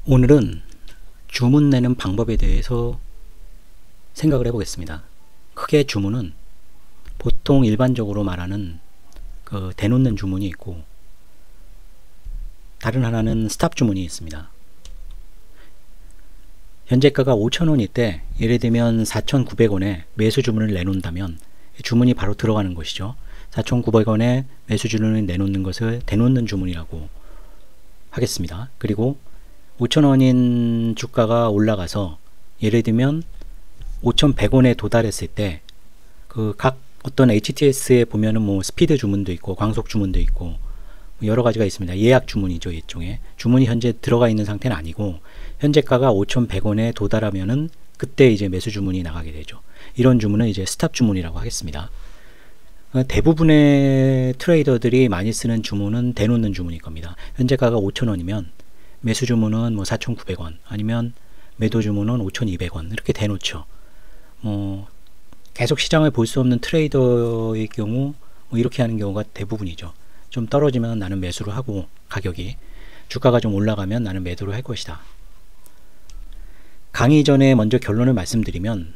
오늘은 주문 내는 방법에 대해서 생각을 해보겠습니다. 크게 주문은 보통 일반적으로 말하는 대놓는 주문이 있고, 다른 하나는 스탑 주문이 있습니다. 현재가가 5,000원일 때 예를 들면 4,900원에 매수 주문을 내놓는다면 주문이 바로 들어가는 것이죠. 4,900원에 매수 주문을 내놓는 것을 대놓는 주문이라고 하겠습니다. 그리고 5,000원인 주가가 올라가서 예를 들면 5,100원에 도달했을 때 각 어떤 HTS에 보면은 뭐 스피드 주문도 있고 광속 주문도 있고 여러 가지가 있습니다. 예약 주문이죠. 일종의 주문이 현재 들어가 있는 상태는 아니고 현재가가 5,100원에 도달하면은 그때 이제 매수 주문이 나가게 되죠. 이런 주문은 이제 스탑 주문이라고 하겠습니다. 대부분의 트레이더들이 많이 쓰는 주문은 대놓는 주문일 겁니다. 현재가가 5,000원이면 매수 주문은 뭐 4,900원 아니면 매도 주문은 5,200원 이렇게 대놓죠. 계속 시장을 볼 수 없는 트레이더의 경우 이렇게 하는 경우가 대부분이죠. 좀 떨어지면 나는 매수를 하고, 가격이 주가가 좀 올라가면 나는 매도를 할 것이다. 강의 전에 먼저 결론을 말씀드리면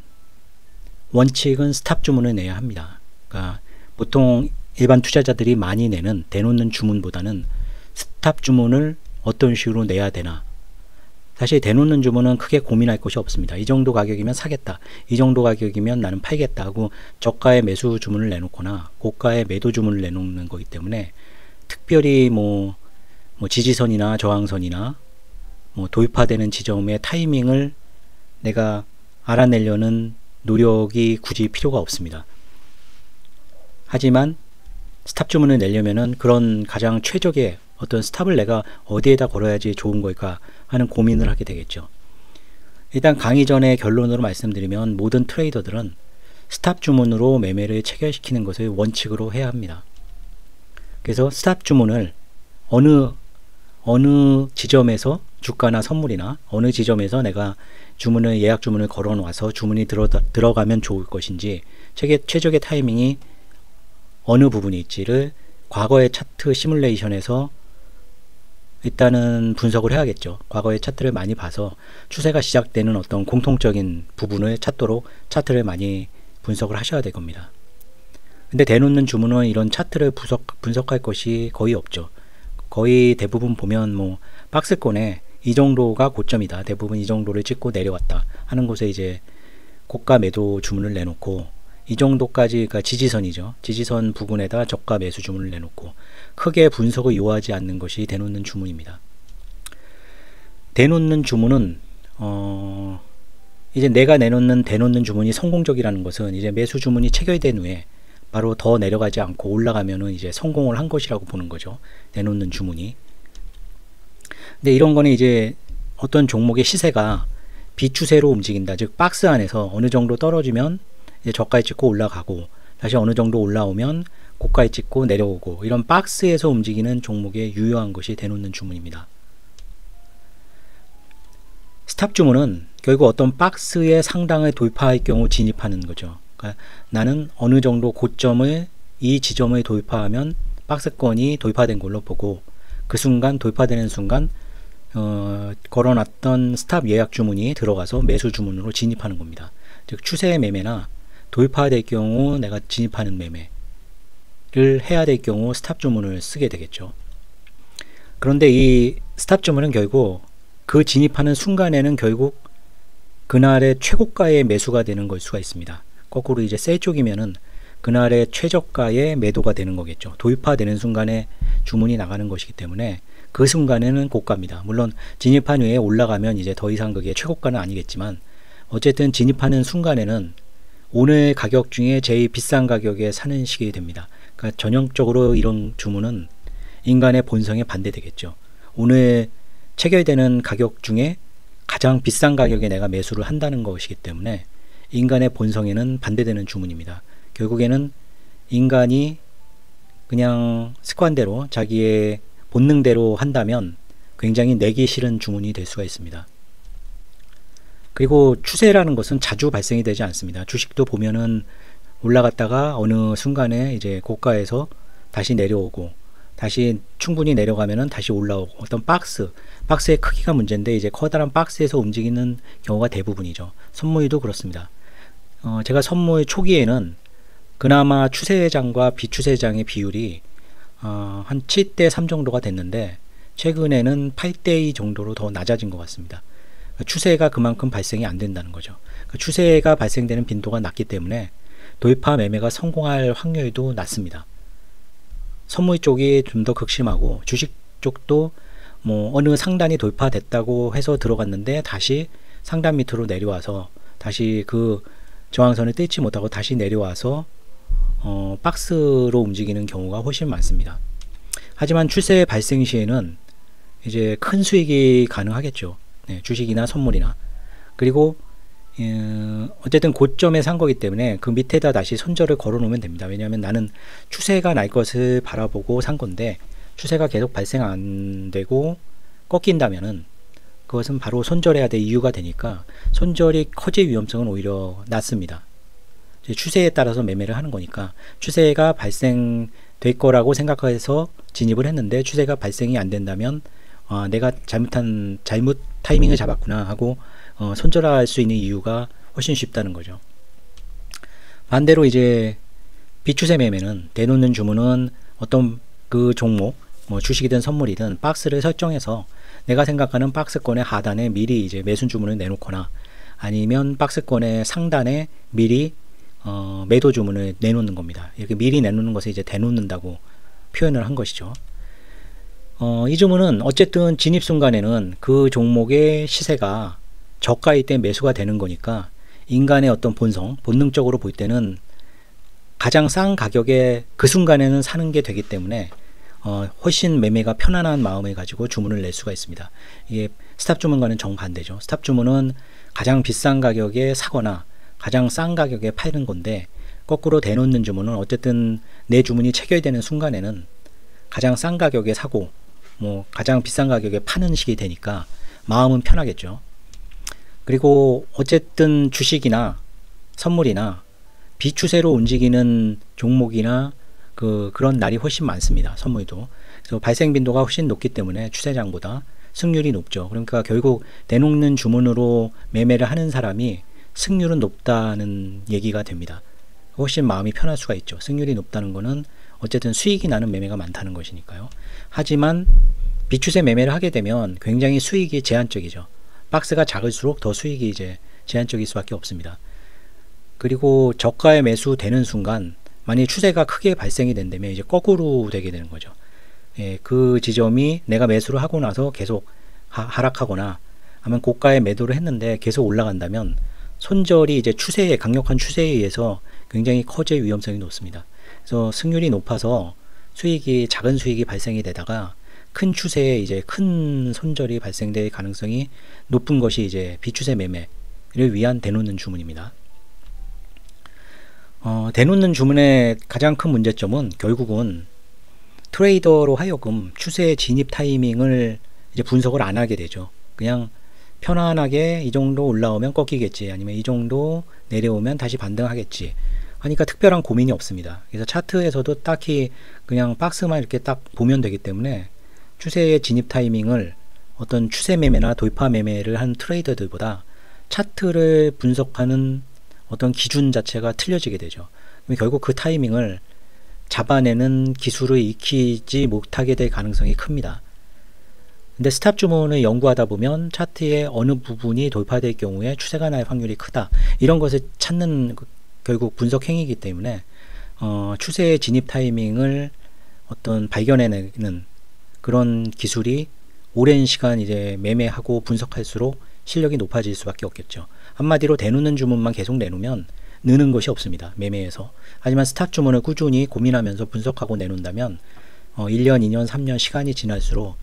원칙은 스탑 주문을 내야 합니다. 그러니까 보통 일반 투자자들이 많이 내는 대놓는 주문보다는 스탑 주문을 어떤 식으로 내야 되나, 사실 대놓는 주문은 크게 고민할 것이 없습니다. 이 정도 가격이면 사겠다, 이 정도 가격이면 나는 팔겠다 하고 저가의 매수 주문을 내놓거나 고가의 매도 주문을 내놓는 거기 때문에 특별히 뭐 지지선이나 저항선이나 돌파되는 지점의 타이밍을 내가 알아내려는 노력이 굳이 필요가 없습니다. 하지만 스탑 주문을 내려면은 그런 가장 최적의 어떤 스탑을 내가 어디에다 걸어야지 좋은 걸까 하는 고민을 하게 되겠죠. 일단 강의 전에 결론으로 말씀드리면 모든 트레이더들은 스탑 주문으로 매매를 체결시키는 것을 원칙으로 해야 합니다. 그래서 스탑 주문을 어느 지점에서 주가나 선물이나 어느 지점에서 내가 예약 주문을 걸어 놔서 주문이 들어가면 좋을 것인지, 최적의 타이밍이 어느 부분일지를 과거의 차트 시뮬레이션에서 일단은 분석을 해야겠죠. 과거의 차트를 많이 봐서 추세가 시작되는 어떤 공통적인 부분을 찾도록 차트를 많이 분석을 하셔야 될 겁니다. 근데 대놓는 주문은 이런 차트를 분석할 것이 거의 없죠. 거의 대부분 보면 박스권에 이 정도가 고점이다, 대부분 이 정도를 찍고 내려왔다 하는 곳에 이제 고가 매도 주문을 내놓고, 이 정도까지가 지지선이죠. 지지선 부근에다 저가 매수 주문을 내놓고 크게 분석을 요하지 않는 것이 대놓는 주문입니다. 대놓는 주문은 이제 내가 내놓는 대놓는 주문이 성공적이라는 것은 이제 매수 주문이 체결된 후에 바로 더 내려가지 않고 올라가면은 이제 성공을 한 것이라고 보는 거죠. 대놓는 주문이. 근데 이런 거는 이제 어떤 종목의 시세가 비추세로 움직인다, 즉 박스 안에서 어느 정도 떨어지면 이제 저가에 찍고 올라가고 다시 어느 정도 올라오면 고가에 찍고 내려오고, 이런 박스에서 움직이는 종목에 유효한 것이 대놓는 주문입니다. 스탑 주문은 결국 어떤 박스의 상단을 돌파할 경우 진입하는 거죠. 그러니까 나는 어느 정도 고점을, 이 지점을 돌파하면 박스권이 돌파된 걸로 보고, 그 순간 돌파되는 순간 걸어놨던 스탑 예약 주문이 들어가서 매수 주문으로 진입하는 겁니다. 즉 추세의 매매나 돌파될 경우 내가 진입하는 매매를 해야 될 경우 스탑 주문을 쓰게 되겠죠. 그런데 이 스탑 주문은 결국 그 진입하는 순간에는 결국 그날의 최고가의 매수가 되는 걸 수가 있습니다. 거꾸로 이제 셀 쪽이면은 그날의 최저가의 매도가 되는 거겠죠. 돌파되는 순간에 주문이 나가는 것이기 때문에 그 순간에는 고가입니다. 물론 진입한 후에 올라가면 이제 더 이상 그게 최고가는 아니겠지만, 어쨌든 진입하는 순간에는 오늘 가격 중에 제일 비싼 가격에 사는 시기가 됩니다. 그러니까 전형적으로 이런 주문은 인간의 본성에 반대되겠죠. 오늘 체결되는 가격 중에 가장 비싼 가격에 내가 매수를 한다는 것이기 때문에 인간의 본성에는 반대되는 주문입니다. 결국에는 인간이 그냥 습관대로 자기의 본능대로 한다면 굉장히 내기 싫은 주문이 될 수가 있습니다. 그리고 추세라는 것은 자주 발생이 되지 않습니다. 주식도 보면은 올라갔다가 어느 순간에 이제 고가에서 다시 내려오고, 다시 충분히 내려가면은 다시 올라오고, 어떤 박스의 크기가 문제인데 이제 커다란 박스에서 움직이는 경우가 대부분이죠. 선무위도 그렇습니다. 제가 선무위 초기에는 그나마 추세장과 비추세장의 비율이 한 7대 3 정도가 됐는데 최근에는 8대 2 정도로 더 낮아진 것 같습니다. 추세가 그만큼 발생이 안 된다는 거죠. 추세가 발생되는 빈도가 낮기 때문에 돌파 매매가 성공할 확률도 낮습니다. 선물 쪽이 좀 더 극심하고 주식 쪽도 뭐 어느 상단이 돌파됐다고 해서 들어갔는데 다시 상단 밑으로 내려와서 다시 그 저항선을 뚫지 못하고 다시 내려와서 박스로 움직이는 경우가 훨씬 많습니다. 하지만 추세 발생 시에는 이제 큰 수익이 가능하겠죠. 네, 주식이나 선물이나. 그리고 어쨌든 고점에 산 거기 때문에 그 밑에다 다시 손절을 걸어 놓으면 됩니다. 왜냐하면 나는 추세가 날 것을 바라보고 산 건데 추세가 계속 발생 안 되고 꺾인다면은 그것은 바로 손절해야 될 이유가 되니까 손절이 커질 위험성은 오히려 낮습니다. 추세에 따라서 매매를 하는 거니까 추세가 발생될 거라고 생각해서 진입을 했는데 추세가 발생이 안 된다면 내가 잘못 타이밍을 잡았구나 하고 손절할 수 있는 이유가 훨씬 쉽다는 거죠. 반대로 이제 비추세 매매는 대놓는 주문은 어떤 그 종목 뭐 주식이든 선물이든 박스를 설정해서 내가 생각하는 박스권의 하단에 미리 이제 매수 주문을 내놓거나 아니면 박스권의 상단에 미리 매도 주문을 내놓는 겁니다. 이렇게 미리 내놓는 것을 이제 대놓는다고 표현을 한 것이죠. 이 주문은 어쨌든 진입 순간에는 그 종목의 시세가 저가일 때 매수가 되는 거니까 인간의 어떤 본능적으로 볼 때는 가장 싼 가격에 그 순간에는 사는 게 되기 때문에 훨씬 매매가 편안한 마음을 가지고 주문을 낼 수가 있습니다. 이게 스탑 주문과는 정반대죠. 스탑 주문은 가장 비싼 가격에 사거나 가장 싼 가격에 팔는 건데 거꾸로 대놓는 주문은 어쨌든 내 주문이 체결되는 순간에는 가장 싼 가격에 사고 뭐 가장 비싼 가격에 파는 식이 되니까 마음은 편하겠죠. 그리고 어쨌든 주식이나 선물이나 비추세로 움직이는 종목이나 그런 날이 훨씬 많습니다. 선물도. 그래서 발생 빈도가 훨씬 높기 때문에 추세장보다 승률이 높죠. 그러니까 결국 내놓는 주문으로 매매를 하는 사람이 승률은 높다는 얘기가 됩니다. 훨씬 마음이 편할 수가 있죠. 승률이 높다는 거는 어쨌든 수익이 나는 매매가 많다는 것이니까요. 하지만 비추세 매매를 하게 되면 굉장히 수익이 제한적이죠. 박스가 작을수록 더 수익이 이제 제한적일 수밖에 없습니다. 그리고 저가에 매수되는 순간 만약에 추세가 크게 발생이 된다면 이제 거꾸로 되게 되는 거죠. 그 지점이 내가 매수를 하고 나서 계속 하락하거나 아니면 고가에 매도를 했는데 계속 올라간다면 손절이 이제 강력한 추세에 의해서 굉장히 커질 위험성이 높습니다. 그래서 승률이 높아서 작은 수익이 발생이 되다가 큰 추세에 이제 큰 손절이 발생될 가능성이 높은 것이 이제 비추세 매매를 위한 대놓는 주문입니다. 대놓는 주문의 가장 큰 문제점은 결국은 트레이더로 하여금 추세 진입 타이밍을 이제 분석을 안 하게 되죠. 그냥 편안하게 이 정도 올라오면 꺾이겠지, 아니면 이 정도 내려오면 다시 반등하겠지 하니까 특별한 고민이 없습니다. 그래서 차트에서도 딱히 그냥 박스만 이렇게 딱 보면 되기 때문에 추세의 진입 타이밍을 어떤 추세 매매나 돌파 매매를 한 트레이더들보다 차트를 분석하는 어떤 기준 자체가 틀려지게 되죠. 결국 그 타이밍을 잡아내는 기술을 익히지 못하게 될 가능성이 큽니다. 근데 스탑 주문을 연구하다 보면 차트의 어느 부분이 돌파될 경우에 추세가 날 확률이 크다, 이런 것을 찾는 결국 분석 행위이기 때문에 추세의 진입 타이밍을 어떤 발견해내는 그런 기술이 오랜 시간 이제 매매하고 분석할수록 실력이 높아질 수밖에 없겠죠. 한마디로 대놓는 주문만 계속 내놓으면 느는 것이 없습니다, 매매에서. 하지만 스탑 주문을 꾸준히 고민하면서 분석하고 내놓는다면 1년, 2년, 3년 시간이 지날수록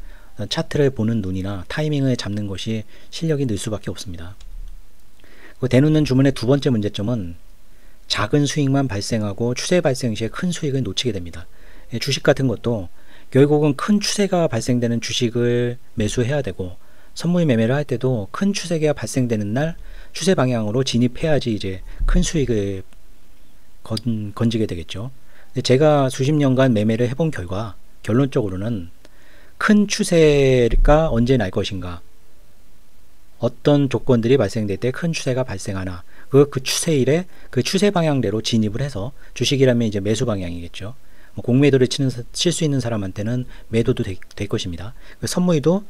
차트를 보는 눈이나 타이밍을 잡는 것이 실력이 늘 수밖에 없습니다. 대놓는 주문의 두 번째 문제점은 작은 수익만 발생하고 추세 발생 시에 큰 수익을 놓치게 됩니다. 주식 같은 것도 결국은 큰 추세가 발생되는 주식을 매수해야 되고, 선물 매매를 할 때도 큰 추세가 발생되는 날 추세 방향으로 진입해야지 이제 큰 수익을 건지게 되겠죠. 근데 제가 수십 년간 매매를 해본 결과 결론적으로는 큰 추세가 언제 날 것인가, 어떤 조건들이 발생될 때 큰 추세가 발생하나, 그 추세일에 그 추세 방향대로 진입을 해서, 주식이라면 이제 매수 방향이겠죠. 공매도를 칠 수 있는 사람한테는 매도도 될 것입니다. 그 선물도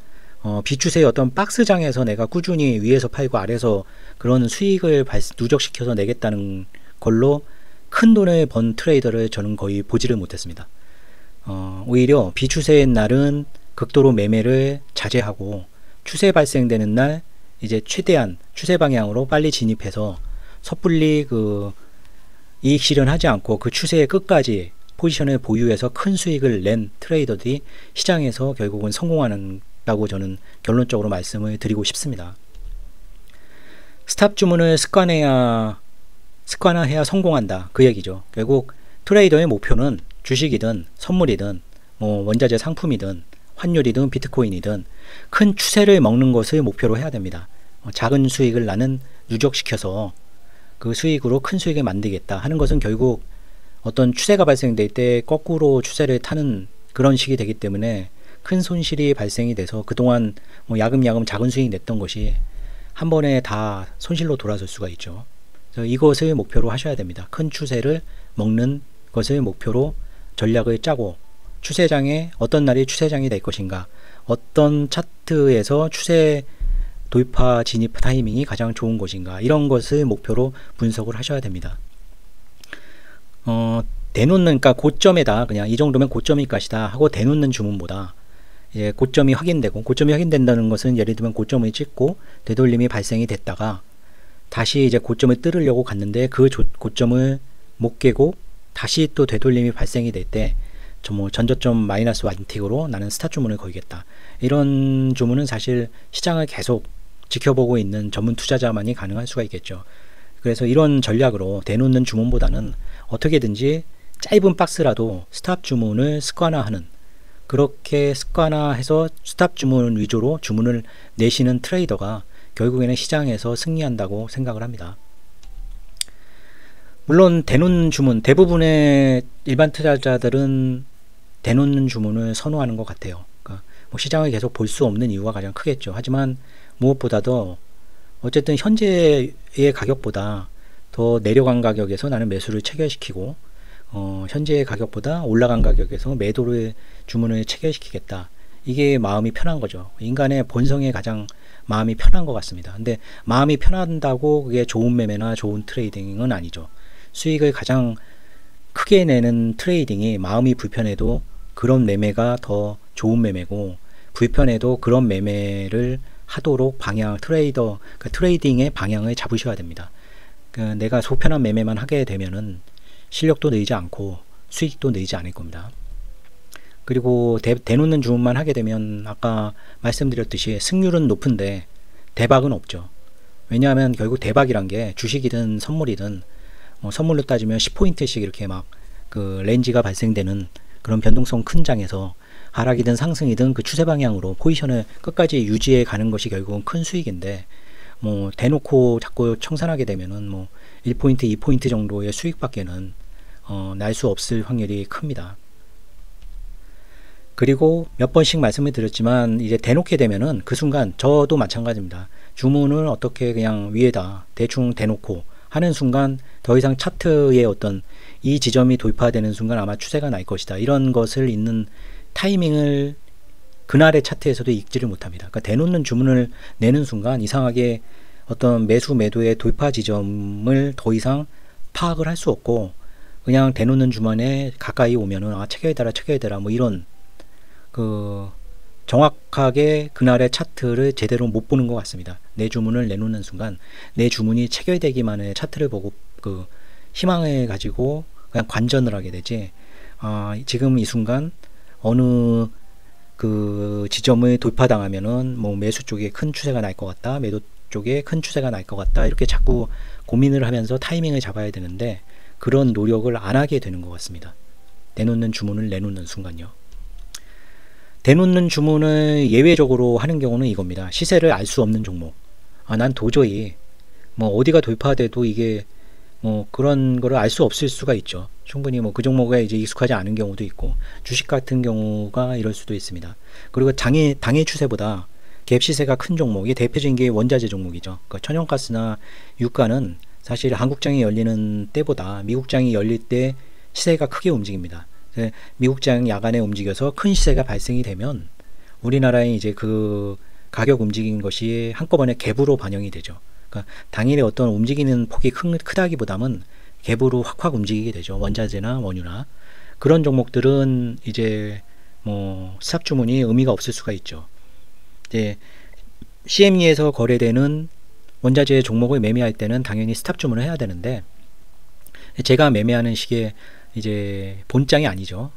비추세의 어떤 박스장에서 내가 꾸준히 위에서 팔고 아래서 그런 수익을 누적시켜서 내겠다는 걸로 큰 돈을 번 트레이더를 저는 거의 보지를 못했습니다. 오히려 비추세의 날은 극도로 매매를 자제하고, 추세 발생되는 날 이제 최대한 추세 방향으로 빨리 진입해서 섣불리 그 이익 실현하지 않고 그 추세의 끝까지 포지션을 보유해서 큰 수익을 낸 트레이더들이 시장에서 결국은 성공한다고 저는 결론적으로 말씀을 드리고 싶습니다. 스탑 주문을 습관화해야 성공한다, 그 얘기죠. 결국 트레이더의 목표는 주식이든 선물이든 원자재 상품이든 환율이든 비트코인이든 큰 추세를 먹는 것을 목표로 해야 됩니다. 작은 수익을 나는 누적시켜서 그 수익으로 큰 수익을 만들겠다 하는 것은 결국 어떤 추세가 발생될 때 거꾸로 추세를 타는 그런 식이 되기 때문에 큰 손실이 발생이 돼서 그동안 야금야금 작은 수익 냈던 것이 한 번에 다 손실로 돌아설 수가 있죠. 그래서 이것을 목표로 하셔야 됩니다. 큰 추세를 먹는 것을 목표로 전략을 짜고, 추세장에 어떤 날이 추세장이 될 것인가, 어떤 차트에서 추세 돌파 진입 타이밍이 가장 좋은 것인가, 이런 것을 목표로 분석을 하셔야 됩니다. 대놓는, 그러니까 고점에다 그냥 이 정도면 고점일 것이다 하고 대놓는 주문보다, 이제 고점이 확인된다는 것은 예를 들면 고점을 찍고 되돌림이 발생이 됐다가 다시 이제 고점을 뚫으려고 갔는데 그 고점을 못 깨고 다시 또 되돌림이 발생이 될 때 전저점 마이너스 완틱으로 나는 스탑 주문을 걸겠다, 이런 주문은 사실 시장을 계속 지켜보고 있는 전문 투자자만이 가능할 수가 있겠죠. 그래서 이런 전략으로 대놓는 주문보다는 어떻게든지 짧은 박스라도 스탑 주문을 습관화하는, 그렇게 습관화해서 스탑 주문 위주로 주문을 내시는 트레이더가 결국에는 시장에서 승리한다고 생각을 합니다. 물론 대놓는 주문, 대부분의 일반 투자자들은 대놓는 주문을 선호하는 것 같아요. 그러니까 시장을 계속 볼 수 없는 이유가 가장 크겠죠. 하지만 무엇보다도 어쨌든 현재의 가격보다 더 내려간 가격에서 나는 매수를 체결시키고, 현재의 가격보다 올라간 가격에서 주문을 체결시키겠다, 이게 마음이 편한 거죠. 인간의 본성에 가장 마음이 편한 것 같습니다. 근데 마음이 편한다고 그게 좋은 매매나 좋은 트레이딩은 아니죠. 수익을 가장 크게 내는 트레이딩이 마음이 불편해도 그런 매매가 더 좋은 매매고, 불편해도 그런 매매를 하도록 트레이딩의 방향을 잡으셔야 됩니다. 내가 속편한 매매만 하게 되면은 실력도 늘지 않고 수익도 늘지 않을 겁니다. 그리고 대놓는 주문만 하게 되면 아까 말씀드렸듯이 승률은 높은데 대박은 없죠. 왜냐하면 결국 대박이란 게 주식이든 선물이든 선물로 따지면 10포인트씩 이렇게 막 그 렌지가 발생되는 그런 변동성 큰 장에서 하락이든 상승이든 그 추세 방향으로 포지션을 끝까지 유지해 가는 것이 결국은 큰 수익인데, 대놓고 자꾸 청산하게 되면은 1포인트, 2포인트 정도의 수익밖에는 날 수 없을 확률이 큽니다. 그리고 몇 번씩 말씀을 드렸지만 이제 대놓게 되면은 그 순간 저도 마찬가지입니다. 주문을 어떻게 그냥 위에다 대충 대놓고 하는 순간 더 이상 차트의 어떤 이 지점이 돌파되는 순간 아마 추세가 날 것이다, 이런 것을 있는 타이밍을 그날의 차트에서도 읽지를 못합니다. 그러니까 대놓는 주문을 내는 순간 이상하게 어떤 매수 매도의 돌파 지점을 더 이상 파악을 할 수 없고, 그냥 대놓는 주문에 가까이 오면은 체결되라 이런 정확하게 그날의 차트를 제대로 못 보는 것 같습니다. 내 주문을 내놓는 순간 내 주문이 체결되기만의 차트를 보고 희망을 가지고 그냥 관전을 하게 되지, 지금 이 순간 어느 지점을 돌파당하면은 매수 쪽에 큰 추세가 날 것 같다, 매도 쪽에 큰 추세가 날 것 같다, 이렇게 자꾸 고민을 하면서 타이밍을 잡아야 되는데 그런 노력을 안 하게 되는 것 같습니다. 내놓는 주문을 내놓는 순간요. 대놓는 주문을 예외적으로 하는 경우는 이겁니다. 시세를 알 수 없는 종목. 난 도저히 어디가 돌파돼도 이게 뭐 그런 거를 알 수 없을 수가 있죠. 충분히 뭐 그 종목에 이제 익숙하지 않은 경우도 있고, 주식 같은 경우가 이럴 수도 있습니다. 그리고 당의 추세보다 갭 시세가 큰 종목이 대표적인 게 원자재 종목이죠. 그러니까 천연가스나 유가는 사실 한국장이 열리는 때보다 미국장이 열릴 때 시세가 크게 움직입니다. 미국장 야간에 움직여서 큰 시세가 발생이 되면 우리나라에 이제 그 가격 움직인 것이 한꺼번에 갭으로 반영이 되죠. 그러니까 당일에 어떤 움직이는 폭이 크다기보다는 갭으로 확확 움직이게 되죠. 원자재나 원유나 그런 종목들은 이제 뭐 스탑 주문이 의미가 없을 수가 있죠. 이제 CME에서 거래되는 원자재 종목을 매매할 때는 당연히 스탑 주문을 해야 되는데, 제가 매매하는 시기에 이제 본장이 아니죠.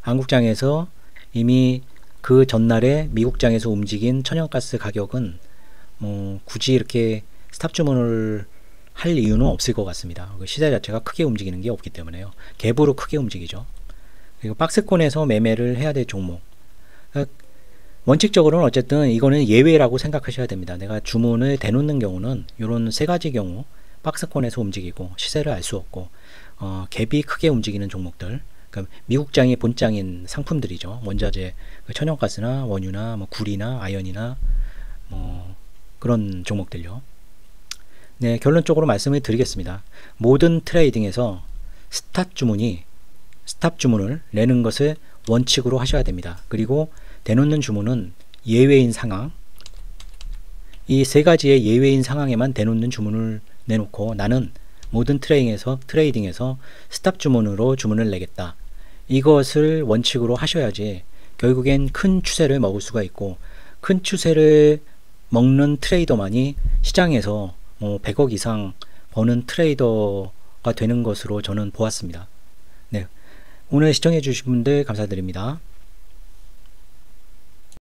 한국장에서 이미 그 전날에 미국장에서 움직인 천연가스 가격은 뭐 굳이 이렇게 스탑 주문을 할 이유는 없을 것 같습니다. 시세 자체가 크게 움직이는 게 없기 때문에요. 갭으로 크게 움직이죠. 그리고 박스권에서 매매를 해야 될 종목, 원칙적으로는 어쨌든 이거는 예외라고 생각하셔야 됩니다. 내가 주문을 대놓는 경우는 이런 세 가지 경우, 박스권에서 움직이고 시세를 알 수 없고 갭이 크게 움직이는 종목들, 그러니까 미국장이 본장인 상품들이죠. 원자재, 천연가스나 원유나 뭐 구리나 아연이나 뭐 그런 종목들요. 네, 결론적으로 말씀을 드리겠습니다. 모든 트레이딩에서 스탑 주문을 내는 것을 원칙으로 하셔야 됩니다. 그리고 대놓는 주문은 예외인 상황, 이 세 가지의 예외인 상황에만 대놓는 주문을 내놓고 나는 모든 트레이딩에서 스탑 주문으로 주문을 내겠다, 이것을 원칙으로 하셔야지 결국엔 큰 추세를 먹을 수가 있고, 큰 추세를 먹는 트레이더만이 시장에서 100억 이상 버는 트레이더가 되는 것으로 저는 보았습니다. 네, 오늘 시청해 주신 분들 감사드립니다.